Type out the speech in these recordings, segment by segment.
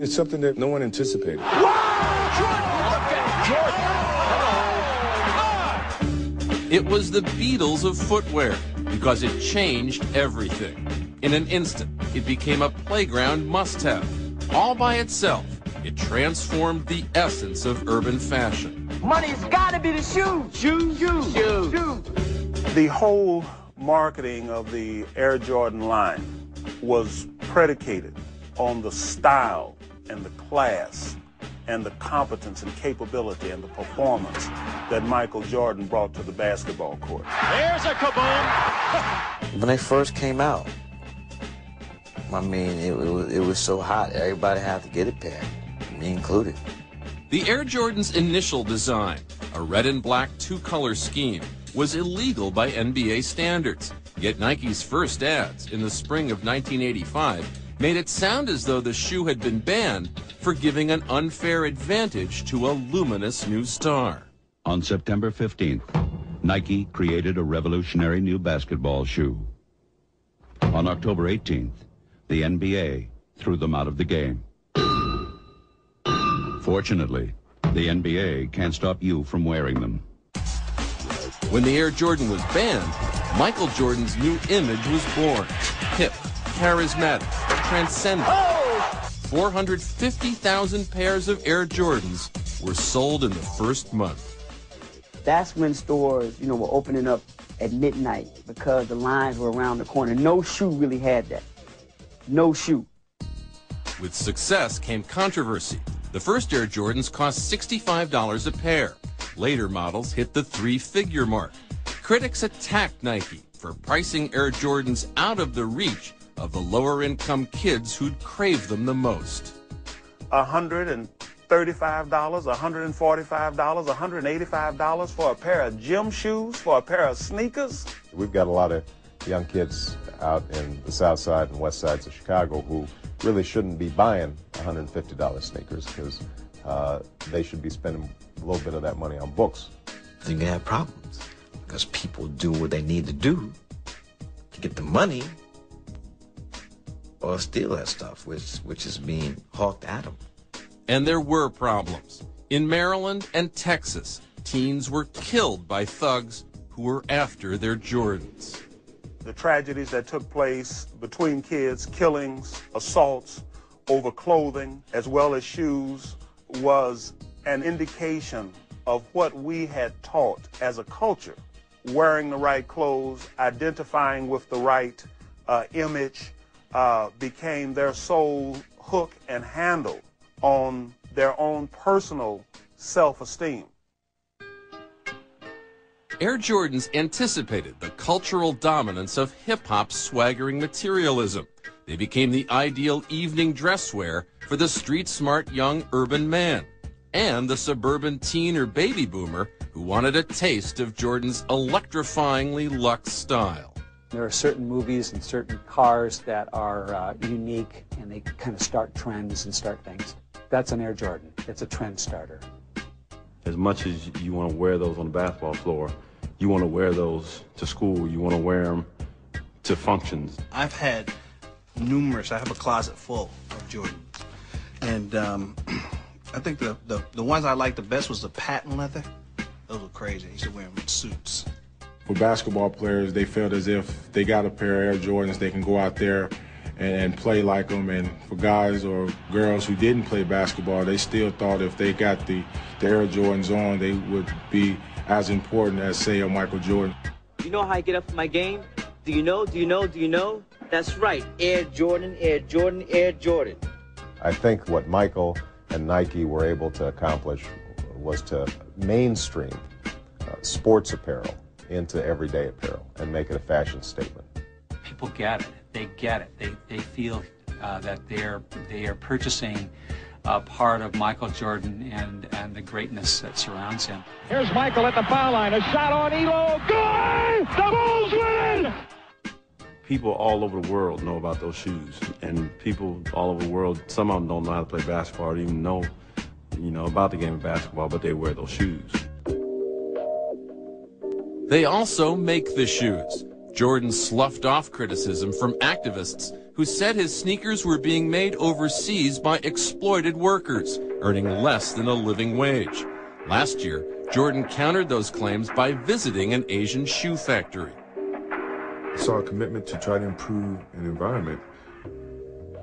It's something that no one anticipated. It was the Beatles of footwear because it changed everything. In an instant, it became a playground must-have. All by itself, it transformed the essence of urban fashion. Money's gotta be the shoes. Shoes. The whole marketing of the Air Jordan line was predicated on the style and the class and the competence and capability and the performance that Michael Jordan brought to the basketball court. There's a kaboom! When they first came out, I mean, it was so hot, everybody had to get a pair, me included. The Air Jordan's initial design, a red and black two-color scheme, was illegal by NBA standards. Yet Nike's first ads in the spring of 1985 made it sound as though the shoe had been banned for giving an unfair advantage to a luminous new star. On September 15th, Nike created a revolutionary new basketball shoe. On October 18th, the NBA threw them out of the game. Fortunately, the NBA can't stop you from wearing them. When the Air Jordan was banned, Michael Jordan's new image was born. Hip, charismatic, transcendent. 450,000 pairs of Air Jordans were sold in the first month. That's when stores, were opening up at midnight because the lines were around the corner. No shoe really had that. No shoe. With success came controversy. The first Air Jordans cost $65 a pair. Later models hit the three-figure mark. Critics attacked Nike for pricing Air Jordans out of the reach of the lower-income kids who'd crave them the most. $135, $145, $185 for a pair of gym shoes, for a pair of sneakers? We've got a lot of young kids out in the south side and west sides of Chicago who really shouldn't be buying $150 sneakers because they should be spending a little bit of that money on books. Then you have problems because people do what they need to do to get the money or steal that stuff, which is being hawked at them. And there were problems. In Maryland and Texas, teens were killed by thugs who were after their Jordans. The tragedies that took place between kids, killings, assaults over clothing, as well as shoes, was an indication of what we had taught as a culture. Wearing the right clothes, identifying with the right image, became their sole hook and handle on their own personal self-esteem. Air Jordans anticipated the cultural dominance of hip-hop's swaggering materialism. They became the ideal evening dress wear for the street-smart young urban man and the suburban teen or baby boomer who wanted a taste of Jordan's electrifyingly luxe style. There are certain movies and certain cars that are unique, and they kind of start trends and start things. That's an Air Jordan. It's a trend starter. As much as you want to wear those on the basketball floor, you want to wear those to school, you want to wear them to functions. I've had numerous, I have a closet full of Jordans. And I think the ones I liked the best was the patent leather. Those were crazy. I used to wear them in suits. For basketball players, they felt as if they got a pair of Air Jordans, they can go out there and play like them. And for guys or girls who didn't play basketball, they still thought if they got the Air Jordans on, they would be as important as, say, a Michael Jordan. You know how I get up for my game? Do you know? That's right. Air Jordan, Air Jordan, Air Jordan. I think what Michael and Nike were able to accomplish was to mainstream sports apparel into everyday apparel and make it a fashion statement. People get it. They get it. They feel that they are purchasing part of Michael Jordan and the greatness that surrounds him. Here's Michael at the foul line. A shot on Elo. Good! The Bulls win! People all over the world know about those shoes, and people all over the world, some of them don't know how to play basketball or even know, about the game of basketball, but they wear those shoes. They also make the shoes. Jordan sloughed off criticism from activists who said his sneakers were being made overseas by exploited workers, earning less than a living wage. Last year, Jordan countered those claims by visiting an Asian shoe factory. I saw a commitment to try to improve an environment.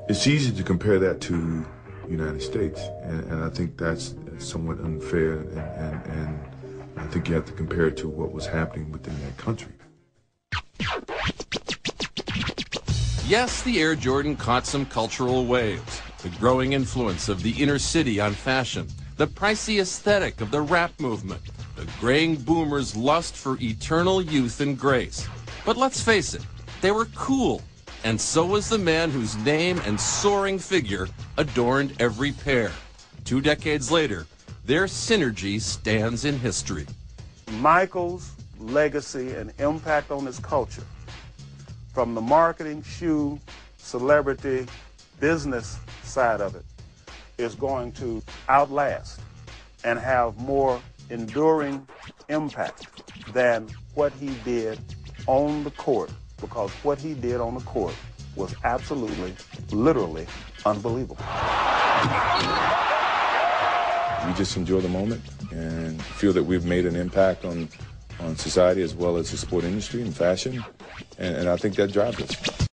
It's easy to compare that to the United States, and I think that's somewhat unfair, and I think you have to compare it to what was happening within that country. Yes, the Air Jordan caught some cultural waves. The growing influence of the inner city on fashion, the pricey aesthetic of the rap movement, the graying boomers' lust for eternal youth and grace. But let's face it, they were cool. And so was the man whose name and soaring figure adorned every pair. 2 decades later, their synergy stands in history. Michael's legacy and impact on his culture, from the marketing, shoe, celebrity, business side of it, is going to outlast and have more enduring impact than what he did on the court, because what he did on the court was absolutely, literally unbelievable. We just enjoy the moment and feel that we've made an impact on society as well as the sport industry and fashion, and I think that drives us.